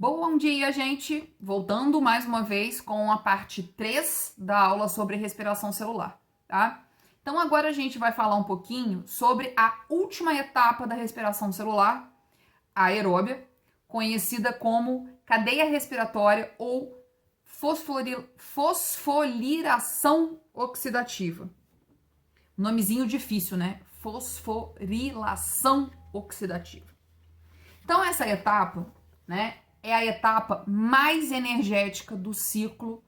Bom dia, gente! Voltando mais uma vez com a parte 3 da aula sobre respiração celular, tá? Então agora a gente vai falar um pouquinho sobre a última etapa da respiração celular, a aeróbia, conhecida como cadeia respiratória ou fosforilação oxidativa. Nomezinho difícil, né? Fosforilação oxidativa. Então essa etapa, né, é a etapa mais energética do ciclo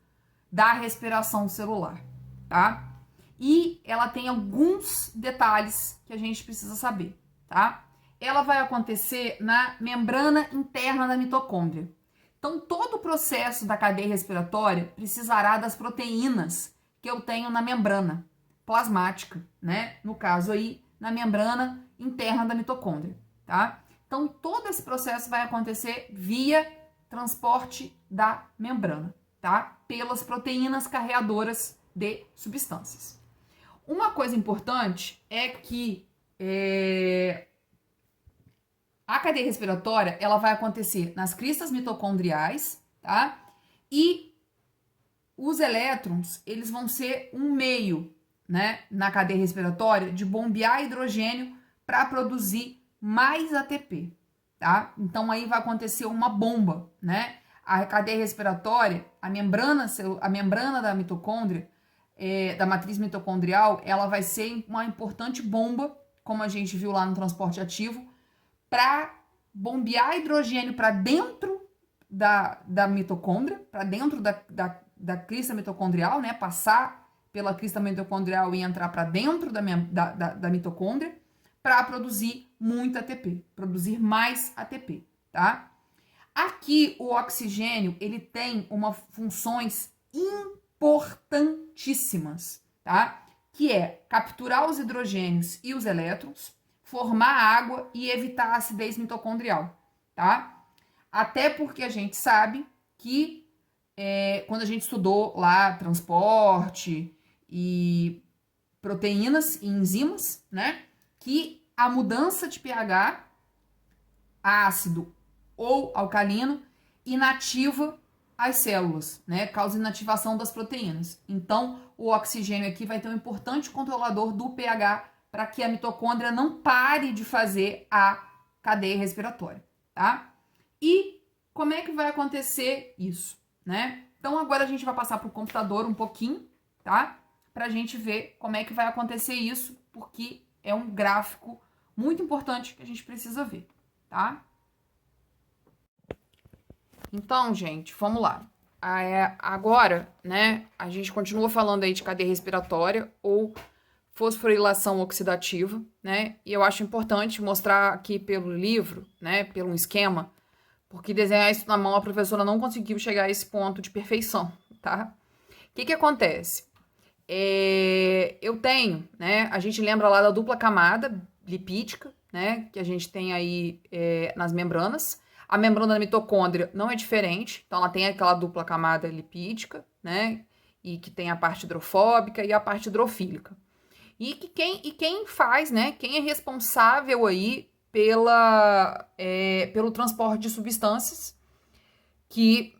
da respiração celular, tá? E ela tem alguns detalhes que a gente precisa saber, tá? Ela vai acontecer na membrana interna da mitocôndria. Então, todo o processo da cadeia respiratória precisará das proteínas que eu tenho na membrana plasmática, né? No caso aí, na membrana interna da mitocôndria, tá? Então, todo esse processo vai acontecer via transporte da membrana, tá? Pelas proteínas carreadoras de substâncias. Uma coisa importante é que a cadeia respiratória, ela vai acontecer nas cristas mitocondriais, tá? E os elétrons, eles vão ser um meio, né, na cadeia respiratória de bombear hidrogênio para produzir mais ATP, tá? Então aí vai acontecer uma bomba, né? A cadeia respiratória, a membrana da mitocôndria, da matriz mitocondrial, ela vai ser uma importante bomba, como a gente viu lá no transporte ativo, para bombear hidrogênio para dentro da mitocôndria, para dentro da crista mitocondrial, né? Passar pela crista mitocondrial e entrar para dentro da mitocôndria, para produzir muito ATP, produzir mais ATP, tá? Aqui o oxigênio, ele tem funções importantíssimas, tá? Que é capturar os hidrogênios e os elétrons, formar água e evitar a acidez mitocondrial, tá? Até porque a gente sabe que quando a gente estudou lá transporte e proteínas e enzimas, né? Que a mudança de pH ácido ou alcalino inativa as células, né? Causa inativação das proteínas. Então, o oxigênio aqui vai ter um importante controlador do pH para que a mitocôndria não pare de fazer a cadeia respiratória, tá? E como é que vai acontecer isso, né? Então, agora a gente vai passar para o computador um pouquinho, tá? Para a gente ver como é que vai acontecer isso, porque é um gráfico muito importante que a gente precisa ver, tá? Então, gente, vamos lá. Agora, né, a gente continua falando aí de cadeia respiratória ou fosforilação oxidativa, né? E eu acho importante mostrar aqui pelo livro, né, pelo esquema, porque desenhar isso na mão a professora não conseguiu chegar a esse ponto de perfeição, tá? O que acontece? Eu tenho, né, a gente lembra lá da dupla camada lipídica, né, que a gente tem aí nas membranas. A membrana da mitocôndria não é diferente, então ela tem aquela dupla camada lipídica, né, e que tem a parte hidrofóbica e a parte hidrofílica. E quem faz, né, quem é responsável aí pelo transporte de substâncias que,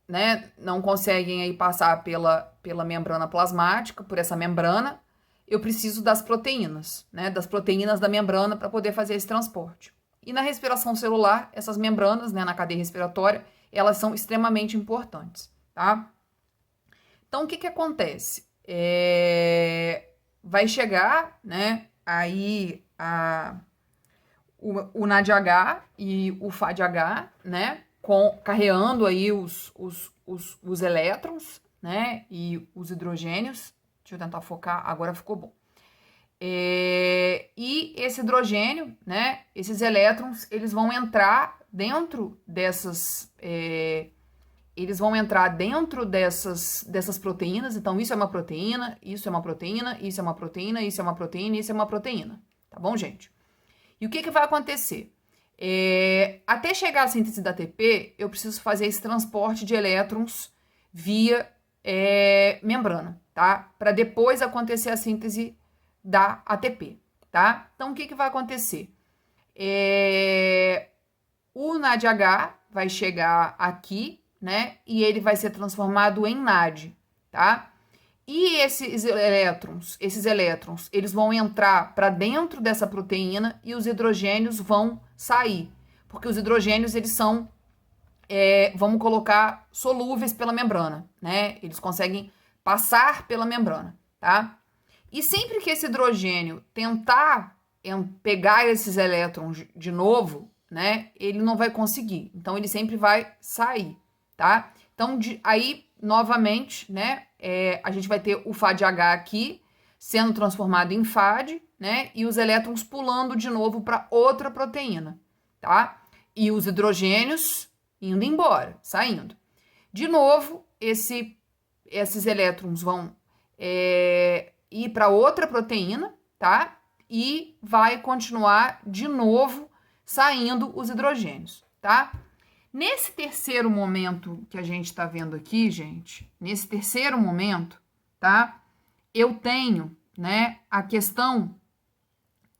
né, não conseguem aí passar pela membrana plasmática, por essa membrana, eu preciso das proteínas, né, das proteínas da membrana para poder fazer esse transporte. E na respiração celular, essas membranas, né, na cadeia respiratória, elas são extremamente importantes, tá? Então, o que acontece? Vai chegar, né, aí o NADH e o FADH, né, carreando aí os elétrons, né, e os hidrogênios. Deixa eu tentar focar, agora ficou bom. E esse hidrogênio, né, esses elétrons, eles vão entrar dentro dessas proteínas. Então, isso é uma proteína, isso é uma proteína, isso é uma proteína, isso é uma proteína, isso é uma proteína. Tá bom, gente? E o que vai acontecer? Até chegar à síntese da ATP, eu preciso fazer esse transporte de elétrons via membrana, tá? Para depois acontecer a síntese da ATP, tá? Então, o que vai acontecer? o NADH vai chegar aqui, né? E ele vai ser transformado em NAD, tá? E esses elétrons, eles vão entrar para dentro dessa proteína e os hidrogênios vão sair. Porque os hidrogênios, eles são, vamos colocar, solúveis pela membrana, né? Eles conseguem passar pela membrana, tá? E sempre que esse hidrogênio tentar pegar esses elétrons de novo, né? Ele não vai conseguir. Então, ele sempre vai sair, tá? Então, aí, novamente, né? A gente vai ter o FADH aqui sendo transformado em FAD, né? E os elétrons pulando de novo para outra proteína, tá? E os hidrogênios indo embora, saindo. De novo, esses elétrons vão ir para outra proteína, tá? E vai continuar de novo saindo os hidrogênios, tá? Nesse terceiro momento que a gente está vendo aqui, gente, nesse terceiro momento, tá? Eu tenho, né, a questão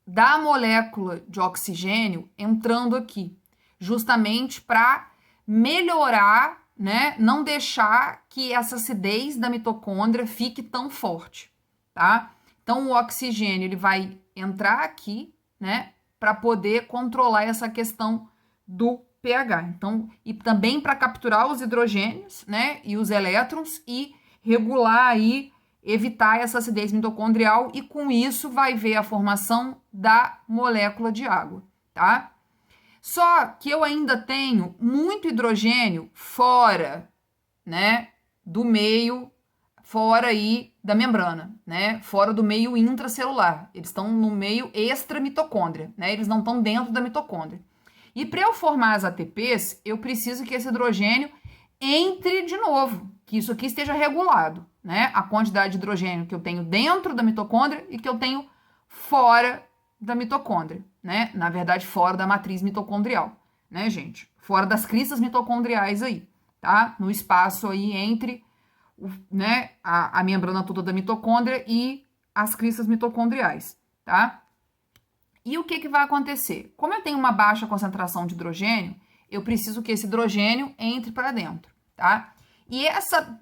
da molécula de oxigênio entrando aqui, justamente para melhorar, né, não deixar que essa acidez da mitocôndria fique tão forte, tá? Então, o oxigênio, ele vai entrar aqui, né, para poder controlar essa questão do pH. Então, e também para capturar os hidrogênios, né, e os elétrons e regular aí, evitar essa acidez mitocondrial e com isso vai ver a formação da molécula de água, tá? Só que eu ainda tenho muito hidrogênio fora, né, do meio, fora aí da membrana, né, fora do meio intracelular. Eles estão no meio extramitocôndria, né, eles não estão dentro da mitocôndria. E para eu formar as ATPs, eu preciso que esse hidrogênio entre de novo, que isso aqui esteja regulado, né, a quantidade de hidrogênio que eu tenho dentro da mitocôndria e que eu tenho fora da mitocôndria, né? Na verdade, fora da matriz mitocondrial, né, gente? Fora das cristas mitocondriais aí, tá? No espaço aí entre, né, a membrana toda da mitocôndria e as cristas mitocondriais, tá? E o que vai acontecer? Como eu tenho uma baixa concentração de hidrogênio, eu preciso que esse hidrogênio entre para dentro, tá? E essa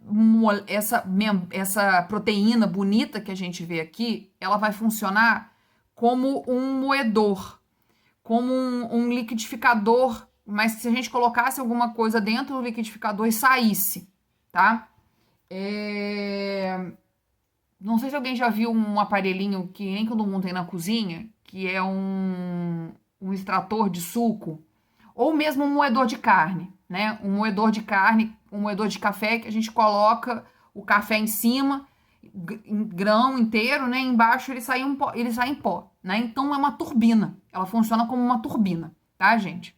proteína bonita que a gente vê aqui, ela vai funcionar como um moedor, como um liquidificador, mas se a gente colocasse alguma coisa dentro do liquidificador e saísse, tá? Não sei se alguém já viu um aparelhinho que nem todo mundo tem na cozinha, que é um extrator de suco, ou mesmo um moedor de carne, né? Um moedor de carne, um moedor de café que a gente coloca o café em cima, grão inteiro, né? Embaixo ele sai em pó, né? Então é uma turbina. Ela funciona como uma turbina, tá, gente?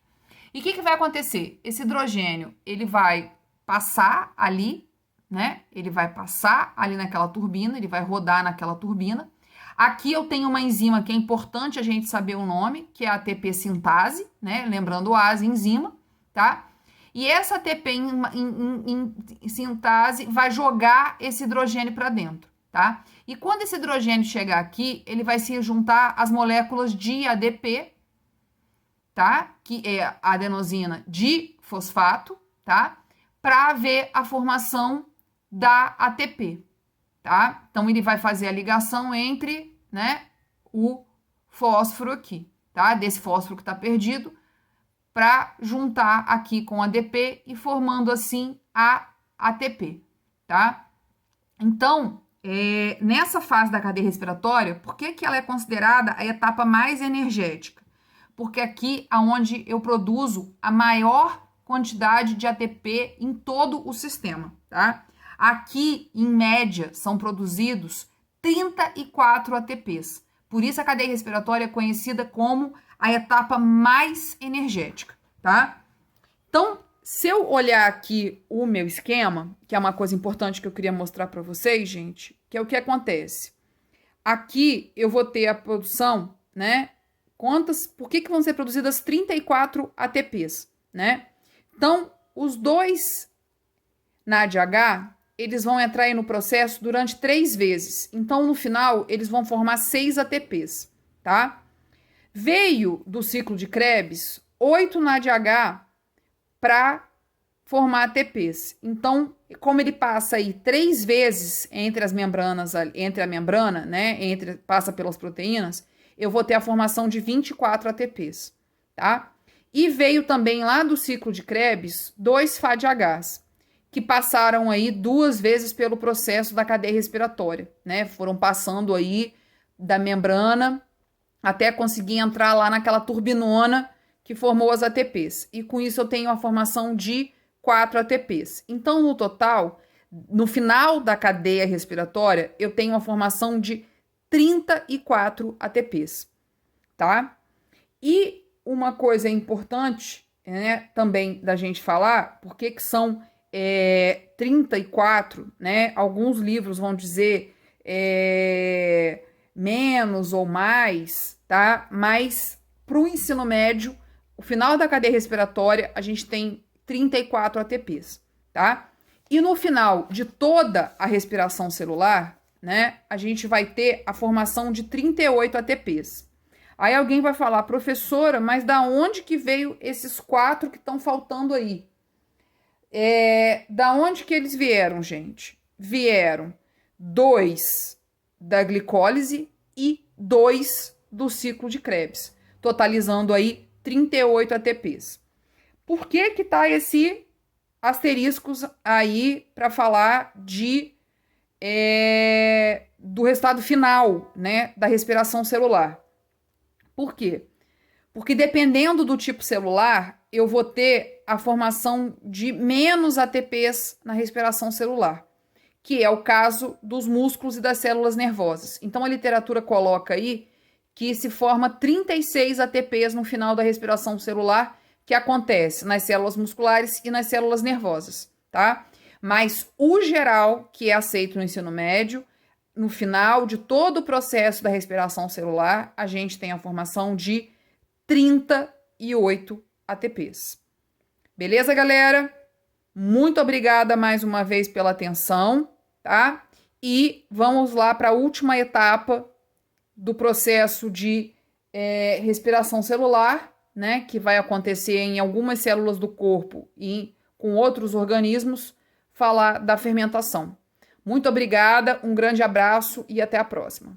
E o que vai acontecer? Esse hidrogênio, ele vai passar ali, né? Ele vai passar ali naquela turbina, ele vai rodar naquela turbina. Aqui eu tenho uma enzima que é importante a gente saber o nome, que é a ATP sintase, né? Lembrando a enzima, tá? E essa ATP em sintase vai jogar esse hidrogênio para dentro, tá? E quando esse hidrogênio chegar aqui, ele vai se juntar às moléculas de ADP, tá? Que é a adenosina difosfato, tá? Para ver a formação da ATP, tá? Então, ele vai fazer a ligação entre, né, o fósforo aqui, tá? Desse fósforo que está perdido, para juntar aqui com a ADP e formando assim a ATP, tá? Então, nessa fase da cadeia respiratória, por que ela é considerada a etapa mais energética? Porque aqui é onde eu produzo a maior quantidade de ATP em todo o sistema, tá? Aqui, em média, são produzidos 34 ATPs. Por isso a cadeia respiratória é conhecida como a etapa mais energética, tá? Então, se eu olhar aqui o meu esquema, que é uma coisa importante que eu queria mostrar para vocês, gente, que é o que acontece. Aqui eu vou ter a produção, né? Por que vão ser produzidas 34 ATPs, né? Então, os dois NADH, eles vão entrar aí no processo durante 3 vezes. Então, no final, eles vão formar 6 ATPs, tá? Veio do ciclo de Krebs 8 NADH para formar ATPs. Então, como ele passa aí 3 vezes entre as membranas, entre a membrana, né, passa pelas proteínas, eu vou ter a formação de 24 ATPs, tá? E veio também lá do ciclo de Krebs 2 FADHs, que passaram aí 2 vezes pelo processo da cadeia respiratória, né? Foram passando aí da membrana até conseguir entrar lá naquela turbinona que formou as ATPs. E com isso eu tenho a formação de 4 ATPs. Então, no total, no final da cadeia respiratória, eu tenho a formação de 34 ATPs, tá? E uma coisa importante, né, também da gente falar, por que são 34, né? Alguns livros vão dizer menos ou mais, tá? Mas para o ensino médio, o final da cadeia respiratória, a gente tem 34 ATPs, tá? E no final de toda a respiração celular, né, a gente vai ter a formação de 38 ATPs. Aí alguém vai falar, professora, mas da onde que veio esses 4 que estão faltando aí? Da onde que eles vieram, gente? Vieram 2 da glicólise e 2 do ciclo de Krebs, totalizando aí 38 ATPs. Por que que tá esse asteriscos aí para falar do resultado final, né, da respiração celular? Por quê? Porque dependendo do tipo celular, eu vou ter a formação de menos ATPs na respiração celular, que é o caso dos músculos e das células nervosas. Então a literatura coloca aí que se forma 36 ATPs no final da respiração celular, que acontece nas células musculares e nas células nervosas, tá? Mas o geral, que é aceito no ensino médio, no final de todo o processo da respiração celular, a gente tem a formação de 38 ATPs. Beleza, galera? Muito obrigada mais uma vez pela atenção, tá? E vamos lá para a última etapa do processo de respiração celular, né? Que vai acontecer em algumas células do corpo e com outros organismos, falar da fermentação. Muito obrigada, um grande abraço e até a próxima.